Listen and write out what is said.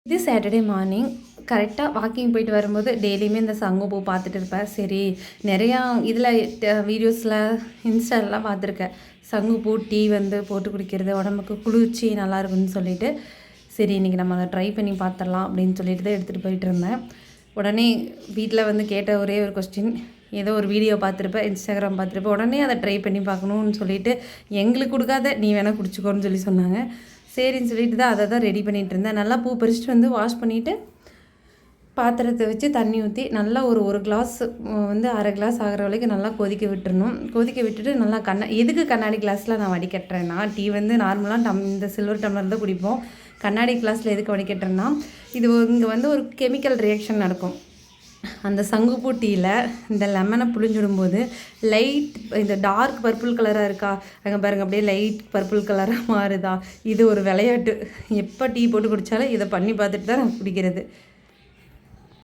இது Saturday morning கரெக்டாக walking போயிட்டு வரும்போது டெய்லியுமே இந்த சங்குப்பூ பார்த்துட்டு இருப்பேன். சரி நிறையா இதில் வீடியோஸில் இன்ஸ்டாலலாம் பார்த்துருக்கேன். சங்குப்பூ டீ வந்து போட்டு குடிக்கிறது உடம்புக்கு குளிர்ச்சி நல்லா இருக்குன்னு சொல்லிட்டு சரி இன்றைக்கி நம்ம அதை ட்ரை பண்ணி பார்த்துடலாம் அப்படின்னு சொல்லிட்டு தான் எடுத்துகிட்டு போயிட்டு இருந்தேன். உடனே வீட்டில் வந்து கேட்ட ஒரே ஒரு கொஸ்டின், ஏதோ ஒரு வீடியோ பார்த்துருப்பேன், இன்ஸ்டாகிராம் பார்த்துருப்பேன், உடனே அதை ட்ரை பண்ணி பார்க்கணுன்னு சொல்லிட்டு எங்களுக்கு கொடுக்காத நீ வேணால் குடிச்சிக்கோன்னு சொல்லி சொன்னாங்க. சரின்னு சொல்லிட்டு தான் அதை தான் ரெடி பண்ணிகிட்டு இருந்தேன். நல்லா பூ பறிச்சுட்டு வந்து வாஷ் பண்ணிவிட்டு பாத்திரத்தை வச்சு தண்ணி ஊற்றி நல்லா ஒரு கிளாஸ் வந்து அரை கிளாஸ் ஆகிற வரைக்கும் நல்லா கொதிக்க விட்டுறணும். கொதிக்க விட்டுட்டு நல்லா எதுக்கு கண்ணாடி கிளாஸில் நான் வடிகட்டுறேன்னா, டீ வந்து நார்மலாக இந்த சில்வர் டம்ளர் தான் குடிப்போம். கண்ணாடி கிளாஸில் எதுக்கு வடிகட்டுறேன்னா, இது இங்கே வந்து ஒரு கெமிக்கல் ரியாக்ஷன் நடக்கும். அந்த சங்குப்பூ டீயில் இந்த லெமனை புழிஞ்சிடும்போது லைட் இந்த டார்க் பர்பிள் கலராக இருக்கா, அங்கே பாருங்கள் அப்படியே லைட் பர்பிள் கலராக மாறுதா. இது ஒரு விளையாட்டு. எப்போ டீ போட்டு குடித்தாலும் இதை பண்ணி பார்த்துட்டு தான் நான் குடிக்கிறது.